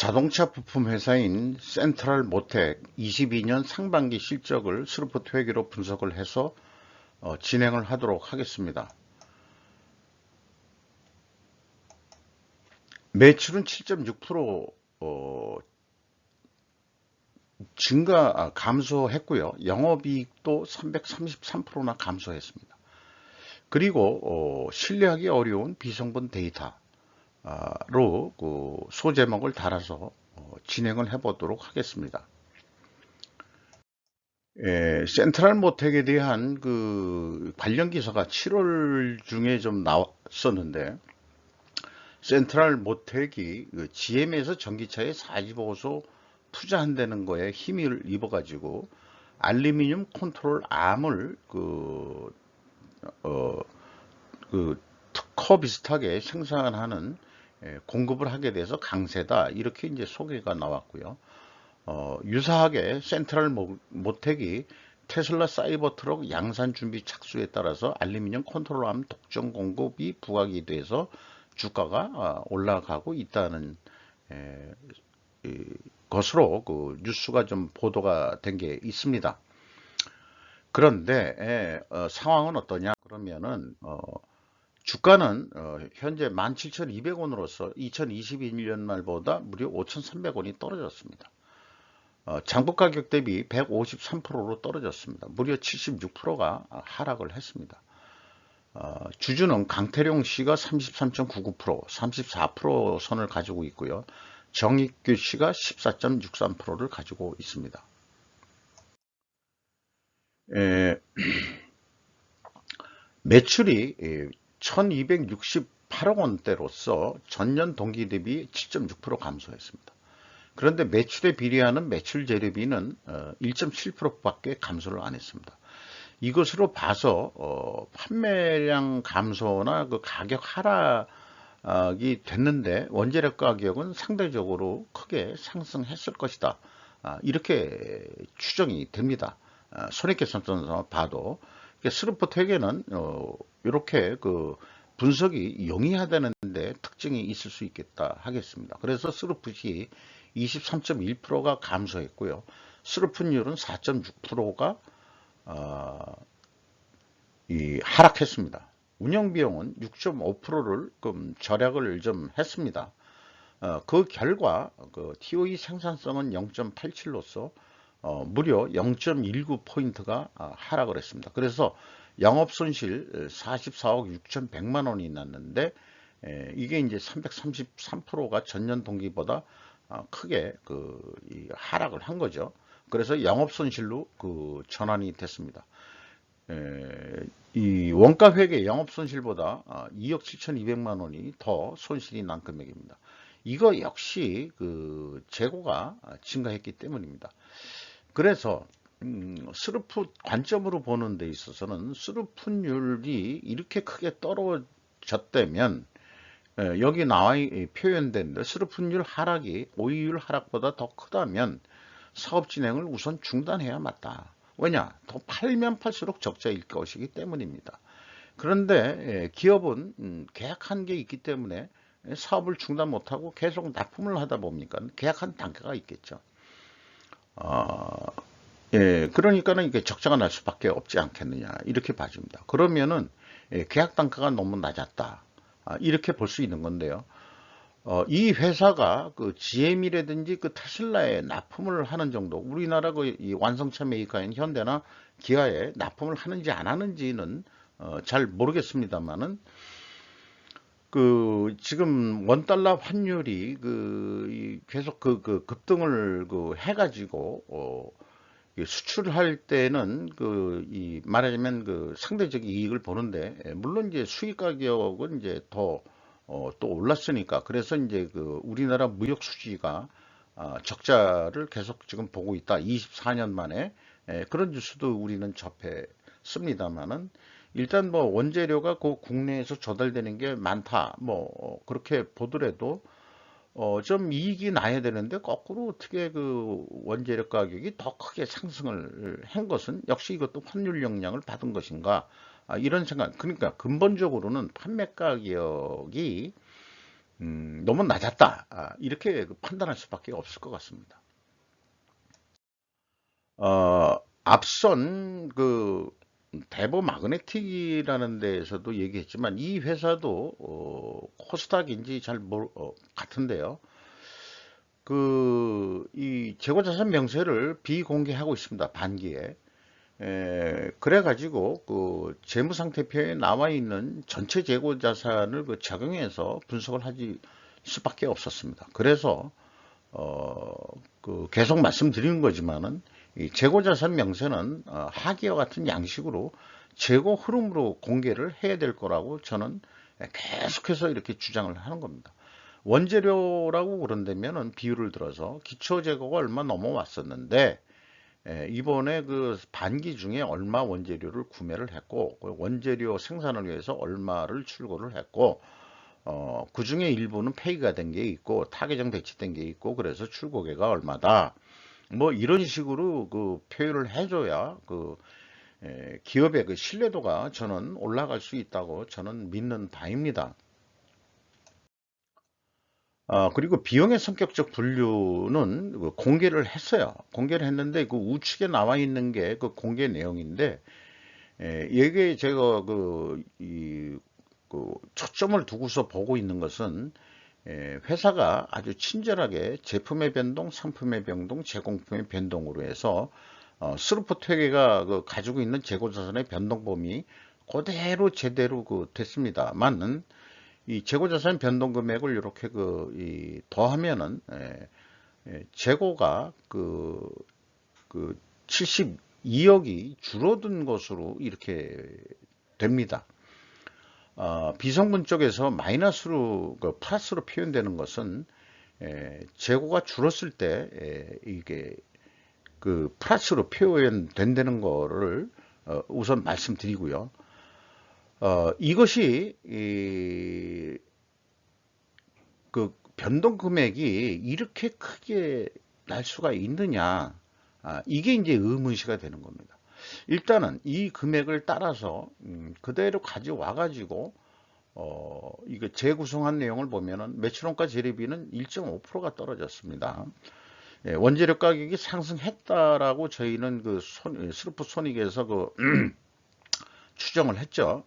자동차 부품 회사인 센트럴 모텍 22년 상반기 실적을 스루프트 회계로 분석을 해서 진행을 하도록 하겠습니다. 매출은 7.6% 감소했고요. 영업이익도 333%나 감소했습니다. 그리고 신뢰하기 어려운 비성분 데이터로 소제목을 달아서 진행을 해보도록 하겠습니다. 센트럴 모텍에 대한 그 관련 기사가 7월 중에 좀 나왔었는데, 센트럴 모텍이 그 GM에서 전기차에 45소 투자한다는 거에 힘을 입어가지고 알루미늄 컨트롤 암을 특허 비슷하게 생산하는 공급을 하게 돼서 강세다, 이렇게 이제 소개가 나왔고요. 유사하게 센트럴 모텍이 테슬라 사이버트럭 양산 준비 착수에 따라서 알루미늄 컨트롤암 독점 공급이 부각이 돼서 주가가 올라가고 있다는 것으로 그 뉴스가 좀 보도가 된 게 있습니다. 그런데 상황은 어떠냐 그러면은 주가는 현재 17,200원으로서 2021년 말보다 무려 5,300원이 떨어졌습니다. 장부 가격 대비 153%로 떨어졌습니다. 무려 76%가 하락을 했습니다. 주주는 강태룡 씨가 33.99%, 34% 선을 가지고 있고요. 정익규 씨가 14.63%를 가지고 있습니다. 매출이 1268억 원대로서 전년 동기 대비 7.6% 감소했습니다. 그런데 매출에 비례하는 매출 재료비는 1.7%밖에 감소를 안 했습니다. 이것으로 봐서 판매량 감소나 그 가격 하락이 됐는데 원재료 가격은 상대적으로 크게 상승했을 것이다, 이렇게 추정이 됩니다. 손익계산서에서 봐도 스루프트 회계는 이렇게 그 분석이 용이하다는데 특징이 있을 수 있겠다 하겠습니다. 그래서 스루프트이 23.1%가 감소했고요. 스루프트율은 4.6%가 하락했습니다. 운영비용은 6.5%를 절약을 좀 했습니다. 그 결과 그 TOE 생산성은 0.87로서 무려 0.19포인트가 하락을 했습니다. 그래서 영업손실 44억 6,100만 원이 났는데, 이게 이제 333%가 전년 동기보다 크게 하락을 한 거죠. 그래서 영업손실로 전환이 됐습니다. 이 원가회계 영업손실보다 2억 7,200만 원이 더 손실이 난 금액입니다. 이거 역시 재고가 증가했기 때문입니다. 그래서 스루프 관점으로 보는 데 있어서는 스루프율이 이렇게 크게 떨어졌다면, 여기 나와 표현된 스루프율 하락이 오이율 하락보다 더 크다면 사업 진행을 우선 중단해야 맞다. 왜냐? 더 팔면 팔수록 적자일 것이기 때문입니다. 그런데 기업은 계약한 게 있기 때문에 사업을 중단 못하고 계속 납품을 하다 보니까 계약한 단가가 있겠죠. 그러니까는 이게 적자가 날 수밖에 없지 않겠느냐, 이렇게 봐집니다. 그러면은 계약 단가가 너무 낮았다, 이렇게 볼 수 있는 건데요. 이 회사가 GM이라든지 테슬라에 납품을 하는 정도, 우리나라 이 완성차 메이커인 현대나 기아에 납품을 하는지 안 하는지는 잘 모르겠습니다만은, 지금 원달러 환율이 계속 급등을 해가지고 수출할 때는 말하자면 상대적 이익을 보는데, 물론 이제 수입 가격은 이제 더 또 올랐으니까, 그래서 이제 우리나라 무역 수지가 적자를 계속 지금 보고 있다. 24년 만에 그런 뉴스도 우리는 접했습니다만은, 일단 뭐 원재료가 국내에서 조달되는 게 많다, 뭐 그렇게 보더라도 좀 이익이 나야 되는데, 거꾸로 어떻게 원재료 가격이 더 크게 상승을 한 것은 역시 이것도 환율 영향을 받은 것인가, 이런 생각. 그러니까 근본적으로는 판매 가격이 너무 낮았다. 이렇게 판단할 수밖에 없을 것 같습니다. 앞선 그 대보 마그네틱이라는 데에서도 얘기했지만 이 회사도 코스닥인지 잘 같은데요. 이 재고자산 명세를 비공개하고 있습니다. 반기에. 그래가지고 재무상태표에 나와 있는 전체 재고자산을 적용해서 분석을 하지 수밖에 없었습니다. 그래서 계속 말씀드리는 거지만은 이 재고자산 명세는 하기와 같은 양식으로 재고 흐름으로 공개를 해야 될 거라고 저는 계속해서 이렇게 주장을 하는 겁니다. 원재료라고 그런다면은 비율을 들어서 기초 재고가 얼마 넘어왔었는데 이번에 그 반기 중에 얼마 원재료를 구매를 했고 원재료 생산을 위해서 얼마를 출고를 했고 그 중에 일부는 폐기가 된 게 있고 타계정 배치된 게 있고 그래서 출고계가 얼마다 뭐 이런 식으로 표현을 해줘야 기업의 신뢰도가 저는 올라갈 수 있다고 저는 믿는 바입니다. 그리고 비용의 성격적 분류는 공개를 했어요. 공개를 했는데 그 우측에 나와 있는 게 그 공개 내용인데 이게 제가 초점을 두고서 보고 있는 것은 회사가 아주 친절하게 제품의 변동, 상품의 변동, 제공품의 변동으로 해서 스루포 회계가 가지고 있는 재고자산의 변동 범위 그대로 제대로 됐습니다만은 이 재고자산 변동 금액을 이렇게 더하면은 재고가 72억이 줄어든 것으로 이렇게 됩니다. 비성분 쪽에서 마이너스로 플러스로 표현되는 것은 재고가 줄었을 때 이게 플러스로 표현된다는 거를 우선 말씀드리고요. 이것이 변동 금액이 이렇게 크게 날 수가 있느냐, 이게 이제 의문시가 되는 겁니다. 일단은 이 금액을 따라서 그대로 가져와 가지고 이거 재구성한 내용을 보면은 매출원가 재료비는 1.5%가 떨어졌습니다. 원재료 가격이 상승했다라고 저희는 스루프 손익에서 추정을 했죠.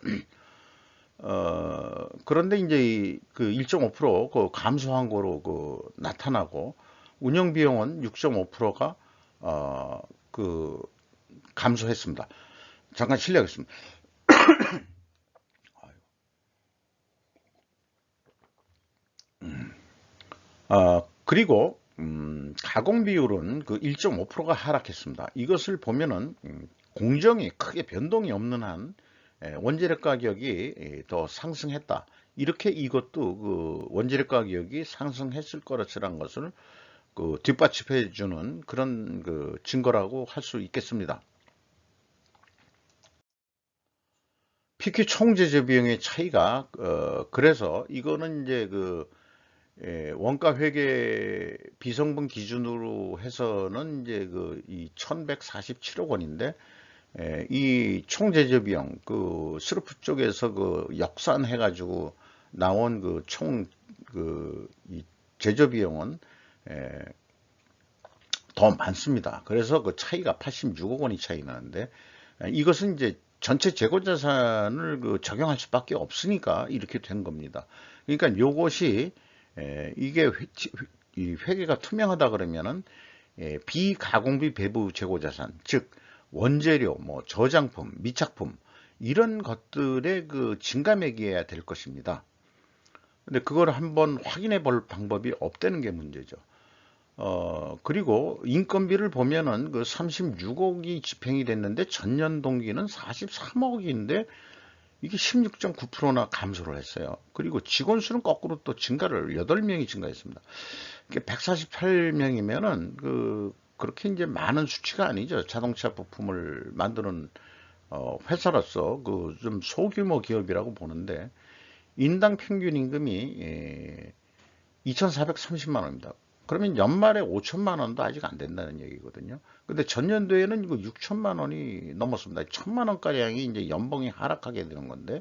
그런데 이제 1.5% 감소한 거로 나타나고 운영 비용은 6.5%가 감소했습니다. 잠깐 실례하겠습니다. 그리고 가공 비율은 1.5%가 하락했습니다. 이것을 보면은 공정이 크게 변동이 없는 한 원재료 가격이 더 상승했다. 이렇게 이것도 원재료 가격이 상승했을 거라는 것을 뒷받침해 주는 그런 증거라고 할 수 있겠습니다. PQ 총제조 비용의 차이가 그래서 이거는 이제 원가 회계 비성분 기준으로 해서는 이제 이 1147억 원인데 이 총제조 비용 스루프 쪽에서 역산해 가지고 나온 이 제조 비용은 더 많습니다. 그래서 차이가 86억 원이 차이 나는데 이것은 이제 전체 재고자산을 적용할 수밖에 없으니까 이렇게 된 겁니다. 그러니까 요것이 이게 이 회계가 투명하다 그러면은 비가공비 배부 재고자산, 즉 원재료, 뭐 저장품, 미착품 이런 것들의 증감액이어야 될 것입니다. 근데 그걸 한번 확인해 볼 방법이 없다는 게 문제죠. 그리고 인건비를 보면은 36억이 집행이 됐는데 전년 동기는 43억인데 이게 16.9%나 감소를 했어요. 그리고 직원 수는 거꾸로 또 증가를 8명이 증가했습니다. 148명이면은 그렇게 이제 많은 수치가 아니죠. 자동차 부품을 만드는 회사로서 좀 소규모 기업이라고 보는데 인당 평균 임금이 2,430만 원입니다. 그러면 연말에 5천만 원도 아직 안 된다는 얘기거든요. 근데 전년도에는 이거 6천만 원이 넘었습니다. 1,000만 원가량이 이제 연봉이 하락하게 되는 건데,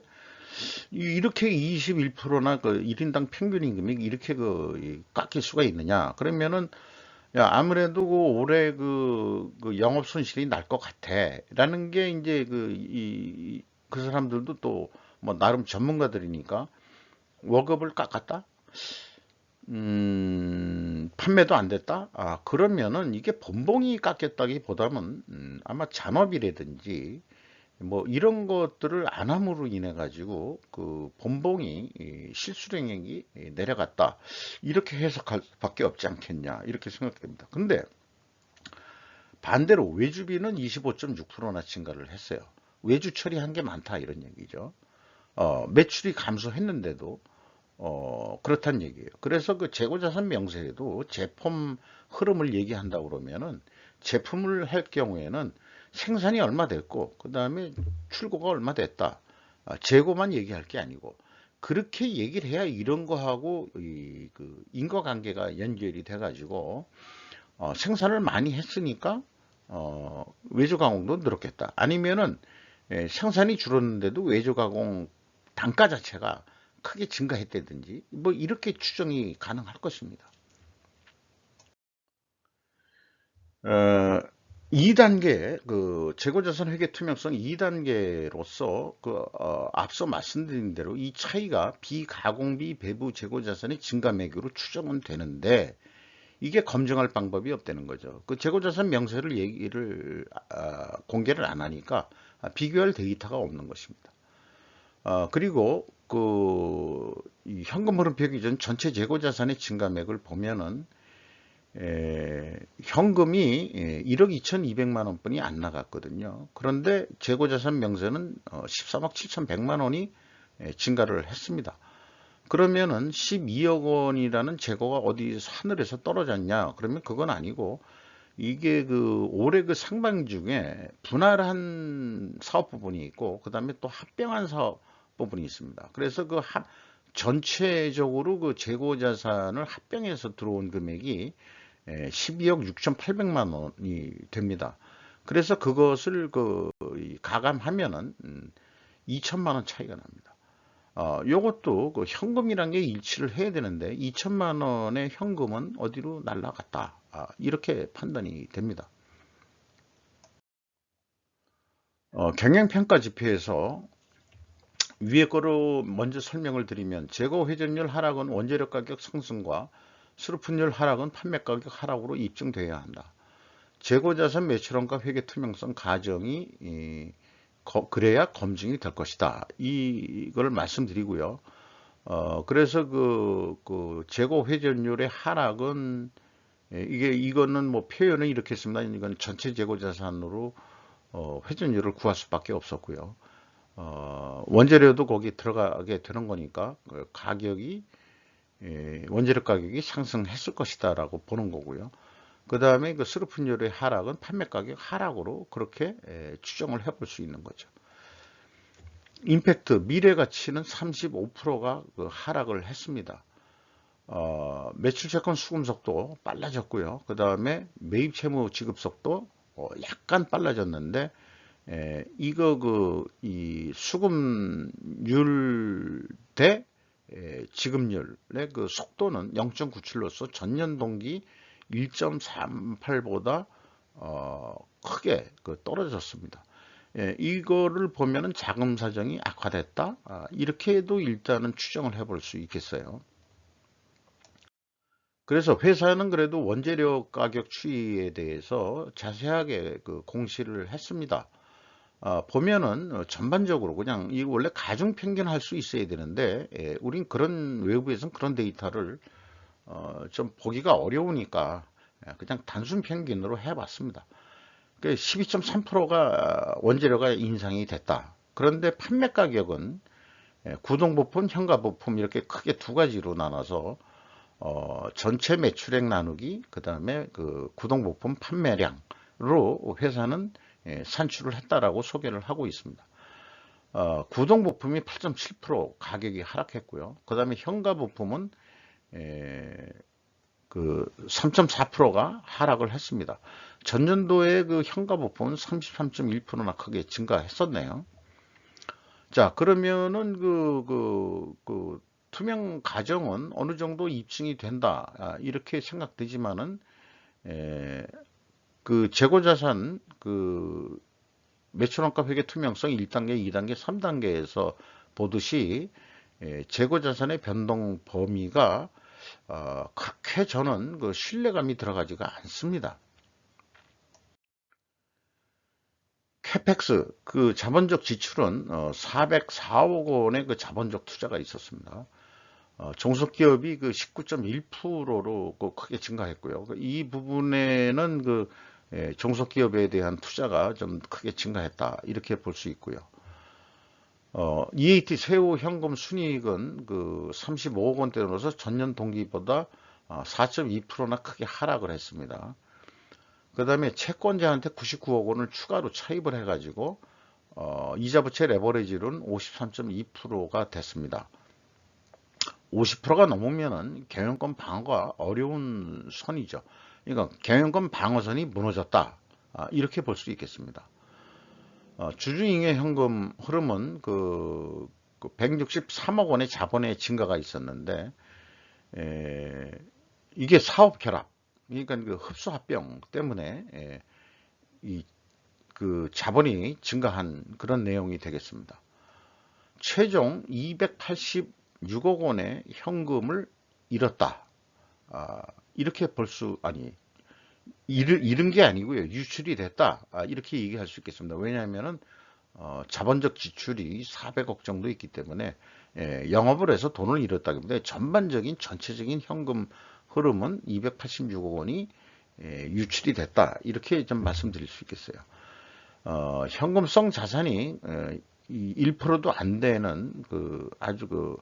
이렇게 21%나 그 1인당 평균 임금이 이렇게 깎일 수가 있느냐? 그러면은 야, 아무래도 올해 그 영업 손실이 날 것 같아라는 게 이제 그 사람들도 또 뭐 나름 전문가들이니까 월급을 깎았다? 판매도 안 됐다? 그러면은 이게 본봉이 깎였다기보다는 아마 잔업이라든지 뭐 이런 것들을 안 함으로 인해 가지고 그 본봉이 실수령액이 내려갔다. 이렇게 해석할 수밖에 없지 않겠냐. 이렇게 생각됩니다. 근데 반대로 외주비는 25.6%나 증가를 했어요. 외주 처리한 게 많다 이런 얘기죠. 매출이 감소했는데도 그렇단 얘기예요. 그래서 그 재고자산 명세에도 제품 흐름을 얘기한다고 그러면은 제품을 할 경우에는 생산이 얼마 됐고, 그 다음에 출고가 얼마 됐다. 재고만 얘기할 게 아니고, 그렇게 얘기를 해야 이런 거하고 그 인과관계가 연결이 돼가지고, 생산을 많이 했으니까, 외주 가공도 늘었겠다. 아니면은, 생산이 줄었는데도 외주 가공 단가 자체가 크게 증가했다든지 뭐 이렇게 추정이 가능할 것입니다. 2단계 그 재고자산 회계 투명성 2단계로서 앞서 말씀드린 대로 이 차이가 비가공비 배부 재고자산의 증가 매겨로 추정은 되는데 이게 검증할 방법이 없다는 거죠. 그 재고자산 명세를 얘기를 공개를 안 하니까 비교할 데이터가 없는 것입니다. 그리고 이 현금 흐름 표기 전 전체 재고자산의 증가액을 보면은 현금이 1억 2,200만 원뿐이 안 나갔거든요. 그런데 재고자산 명세는 13억 7,100만 원이 증가를 했습니다. 그러면은 12억 원이라는 재고가 어디 하늘에서 떨어졌냐? 그러면 그건 아니고 이게 올해 그 상반 중에 분할한 사업 부분이 있고 그다음에 또 합병한 사업 부분이 있습니다. 그래서 전체적으로 그 재고 자산을 합병해서 들어온 금액이 12억 6,800만 원이 됩니다. 그래서 그것을 가감하면은 2천만 원 차이가 납니다. 요것도 그 현금이란 게 일치를 해야 되는데 2천만 원의 현금은 어디로 날라갔다. 이렇게 판단이 됩니다. 경영평가 지표에서 위에 거로 먼저 설명을 드리면 재고 회전율 하락은 원재료 가격 상승과 수료품률 하락은 판매 가격 하락으로 입증되어야 한다. 재고자산 매출원가 회계 투명성 가정이 그래야 검증이 될 것이다. 이걸 말씀드리고요. 그래서 재고 회전율의 하락은 이거는 뭐 표현은 이렇게 했습니다. 이건 전체 재고 자산으로 회전율을 구할 수밖에 없었고요. 원재료도 거기 들어가게 되는 거니까 가격이 원재료 가격이 상승했을 것이다라고 보는 거고요. 그 다음에 그 수료품률의 하락은 판매 가격 하락으로 그렇게 추정을 해볼 수 있는 거죠. 임팩트 미래 가치는 35%가 하락을 했습니다. 매출 채권 수금 속도 빨라졌고요. 그 다음에 매입 채무 지급 속도 약간 빨라졌는데 이 수금률 대 지급률의 그 속도는 0.97로서 전년 동기 1.38보다 크게 떨어졌습니다. 이거를 보면은 자금 사정이 악화됐다. 이렇게도 일단은 추정을 해볼 수 있겠어요. 그래서 회사는 그래도 원재료 가격 추이에 대해서 자세하게 공시를 했습니다. 보면은 전반적으로 그냥 이 원래 가중 평균할 수 있어야 되는데 우린 외부에서는 그런 데이터를 좀 보기가 어려우니까 그냥 단순 평균으로 해봤습니다. 12.3%가 원재료가 인상이 됐다. 그런데 판매 가격은 구동부품, 현가부품 이렇게 크게 두 가지로 나눠서 전체 매출액 나누기 그 다음에 구동부품 판매량으로 회사는 산출을 했다라고 소개를 하고 있습니다. 구동부품이 8.7% 가격이 하락했고요. 그 다음에 현가부품은 3.4%가 하락을 했습니다. 전년도에 현가부품은 33.1%나 크게 증가했었네요. 자, 그러면은 투명 가정은 어느 정도 입증이 된다. 이렇게 생각되지만은, 에, 재고자산, 매출원가 회계 투명성 1단계, 2단계, 3단계에서 보듯이, 재고자산의 변동 범위가, 그렇게 저는 신뢰감이 들어가지가 않습니다. 캐펙스, 자본적 지출은 404억 원의 자본적 투자가 있었습니다. 종속기업이 19.1%로 크게 증가했고요. 이 부분에는 종속기업에 대한 투자가 좀 크게 증가했다. 이렇게 볼 수 있고요. EAT 세후 현금 순이익은 35억 원대로서 전년 동기보다 4.2%나 크게 하락을 했습니다. 그 다음에 채권자한테 99억 원을 추가로 차입을 해가지고 이자부채 레버리지는 53.2%가 됐습니다. 50%가 넘으면은 경영권 방어가 어려운 선이죠. 그러니까 경영권 방어선이 무너졌다. 이렇게 볼 수 있겠습니다. 주주잉여 현금 흐름은 163억 원의 자본의 증가가 있었는데 이게 사업 결합, 그러니까 흡수 합병 때문에 자본이 증가한 그런 내용이 되겠습니다. 최종 286억 원의 현금을 잃었다. 이렇게 잃은 게 아니고요. 유출이 됐다. 이렇게 얘기할 수 있겠습니다. 왜냐하면은 자본적 지출이 400억 정도 있기 때문에 영업을 해서 돈을 잃었다기 때문에 전체적인 현금 흐름은 286억 원이 유출이 됐다. 이렇게 좀 말씀드릴 수 있겠어요. 현금성 자산이 1%도 안 되는 아주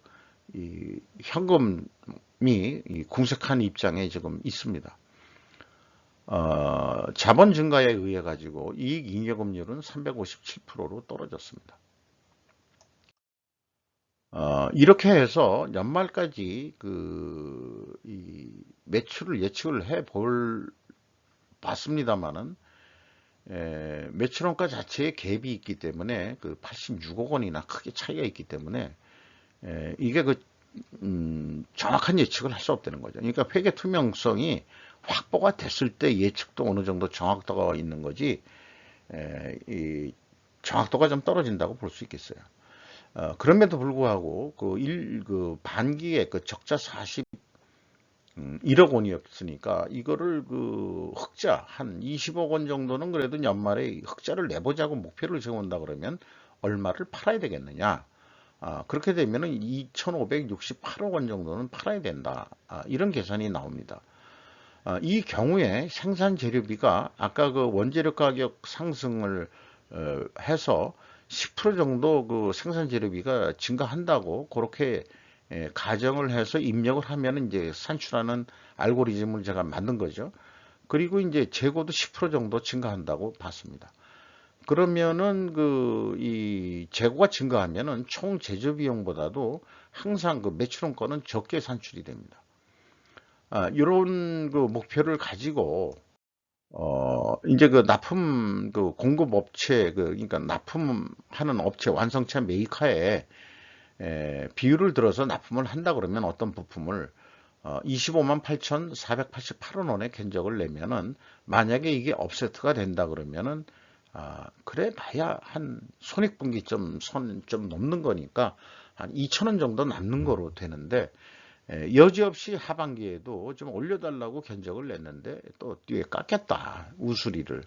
이 현금이 궁색한 입장에 지금 있습니다. 자본 증가에 의해 가지고 이익 잉여금률은 357%로 떨어졌습니다. 이렇게 해서 연말까지 이 매출을 예측을 봤습니다만은 매출원가 자체에 갭이 있기 때문에 86억 원이나 크게 차이가 있기 때문에 이게 정확한 예측을 할 수 없다는 거죠. 그러니까 회계 투명성이 확보가 됐을 때 예측도 어느 정도 정확도가 있는 거지, 이 정확도가 좀 떨어진다고 볼 수 있겠어요. 그럼에도 불구하고 반기에 적자 41억 원이었으니까 이거를 흑자 한 20억 원 정도는 그래도 연말에 흑자를 내보자고 목표를 세운다 그러면 얼마를 팔아야 되겠느냐? 그렇게 되면은 2,568억 원 정도는 팔아야 된다. 이런 계산이 나옵니다. 이 경우에 생산 재료비가 아까 원재료 가격 상승을 해서 10% 정도 생산 재료비가 증가한다고 그렇게 가정을 해서 입력을 하면 이제 산출하는 알고리즘을 제가 만든 거죠. 그리고 이제 재고도 10% 정도 증가한다고 봤습니다. 그러면은 이 재고가 증가하면은 총 제조 비용보다도 항상 매출원가는 적게 산출이 됩니다. 이런 목표를 가지고 이제 납품 공급 업체 그러니까 납품하는 업체 완성차 메이커에 비율을 들어서 납품을 한다 그러면 어떤 부품을 25만 8,488원에 견적을 내면은 만약에 이게 업세트가 된다 그러면은 그래 봐야 한 손익분기점 선 좀 넘는 거니까 한 2,000원 정도 남는 거로 되는데 여지없이 하반기에도 좀 올려달라고 견적을 냈는데 또 뒤에 깎였다 우수리를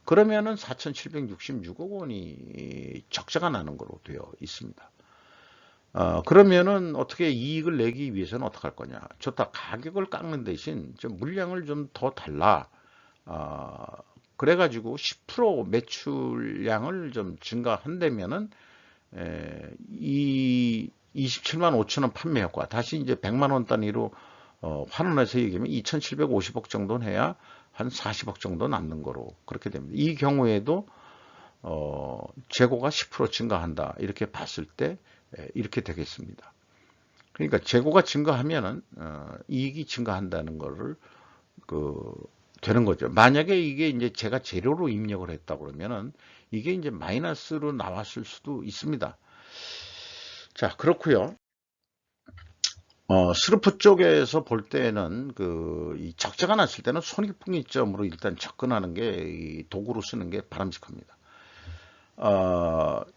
그러면은 4,766억 원이 적자가 나는 거로 되어 있습니다. 그러면은 어떻게 이익을 내기 위해서는 어떻게 할 거냐? 좋다. 가격을 깎는 대신 좀 물량을 좀 더 달라. 그래가지고 10% 매출량을 좀 증가한다면은 이 27만 5천 원 판매 효과 다시 이제 100만 원 단위로 환원해서 얘기하면 2,750억 정도는 해야 한 40억 정도 남는 거로 그렇게 됩니다. 이 경우에도 재고가 10% 증가한다 이렇게 봤을 때 이렇게 되겠습니다. 그러니까 재고가 증가하면은 이익이 증가한다는 거를 되는 거죠. 만약에 이게 이제 제가 재료로 입력을 했다 그러면은 이게 이제 마이너스로 나왔을 수도 있습니다. 자, 그렇고요. 스루프 쪽에서 볼 때는 이 적자가 났을 때는 손익분기점으로 일단 접근하는 게 이 도구로 쓰는 게 바람직합니다.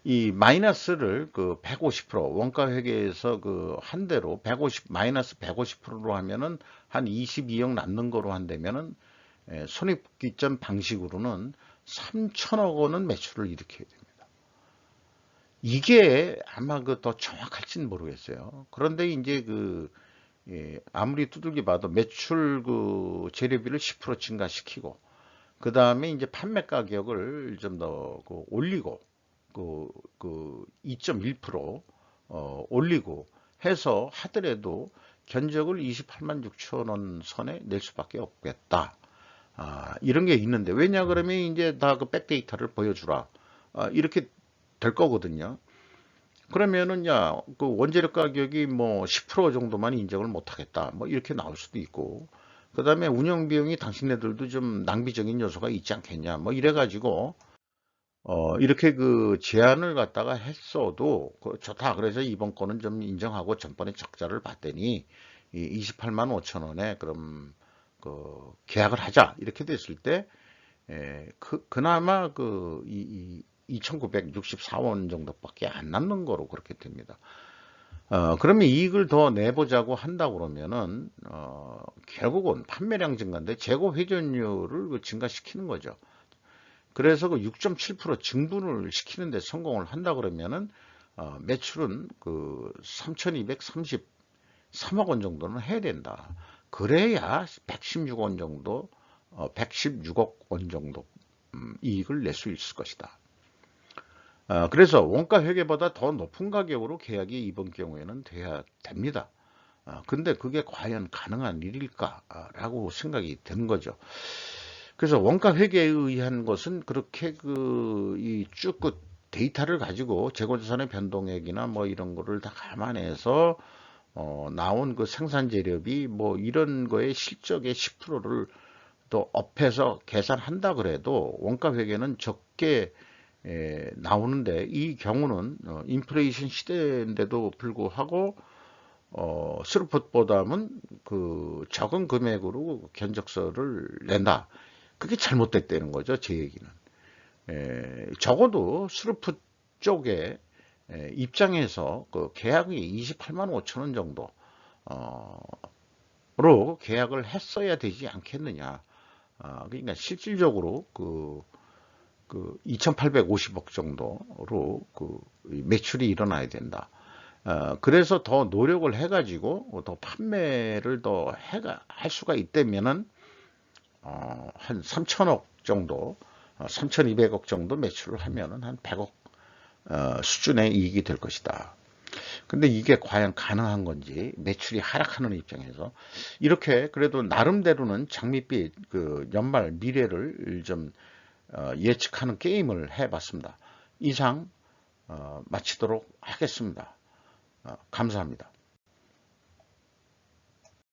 이 마이너스를 150% 원가 회계에서 한 대로 150 마이너스 150%로 하면은 한 22억 남는 거로 한다면은 손익분기점 방식으로는 3천억 원은 매출을 일으켜야 됩니다. 이게 아마 더 정확할지는 모르겠어요. 그런데 이제 아무리 두들겨 봐도 매출 재료비를 10% 증가시키고 그 다음에 이제 판매 가격을 좀 더 올리고 2.1% 올리고 해서 하더라도 견적을 28만 6천 원 선에 낼 수밖에 없겠다. 이런 게 있는데 왜냐 그러면 이제 다 백데이터를 보여주라. 이렇게 될 거거든요. 그러면은 원재료 가격이 뭐 10% 정도만 인정을 못 하겠다. 뭐 이렇게 나올 수도 있고. 그다음에 운영 비용이 당신네들도 좀 낭비적인 요소가 있지 않겠냐. 뭐 이래 가지고 이렇게 제안을 갖다가 했어도 좋다. 그래서 이번 거는 좀 인정하고 전번에 적자를 봤더니 이 28만 5천 원에 그럼 계약을 하자. 이렇게 됐을 때 그나마 2,964원 정도밖에 안 남는 거로 그렇게 됩니다. 그러면 이익을 더 내보자고 한다 그러면은, 결국은 판매량 증가인데 재고 회전율을 증가시키는 거죠. 그래서 6.7% 증분을 시키는데 성공을 한다 그러면은, 매출은 3,233억 원 정도는 해야 된다. 그래야 116원 정도, 116억 원 정도, 이익을 낼 수 있을 것이다. 그래서 원가 회계보다 더 높은 가격으로 계약이 이번 경우에는 돼야 됩니다. 근데 그게 과연 가능한 일일까라고 생각이 드는 거죠. 그래서 원가 회계에 의한 것은 그렇게 이쭉 데이터를 가지고 재고자산의 변동액이나 뭐 이런 거를 다 감안해서 나온 생산 재료비 뭐 이런 거의 실적의 10%를 또 업해서 계산한다 그래도 원가 회계는 적게 나오는데 이 경우는 인플레이션 시대인데도 불구하고 스루풋보다는 적은 금액으로 견적서를 낸다. 그게 잘못됐다는 거죠. 제 얘기는. 적어도 스루풋 쪽에 입장에서 계약이 28만 5천 원 정도로 계약을 했어야 되지 않겠느냐. 그러니까 실질적으로 2,850억 정도로 매출이 일어나야 된다. 그래서 더 노력을 해가지고 더 판매를 더 할 수가 있다면은 한 3천억 정도, 3,200억 정도 매출을 하면은 한 100억 수준의 이익이 될 것이다. 근데 이게 과연 가능한 건지 매출이 하락하는 입장에서 이렇게 그래도 나름대로는 장밋빛 연말 미래를 좀 예측하는 게임을 해봤습니다. 이상 마치도록 하겠습니다. 감사합니다.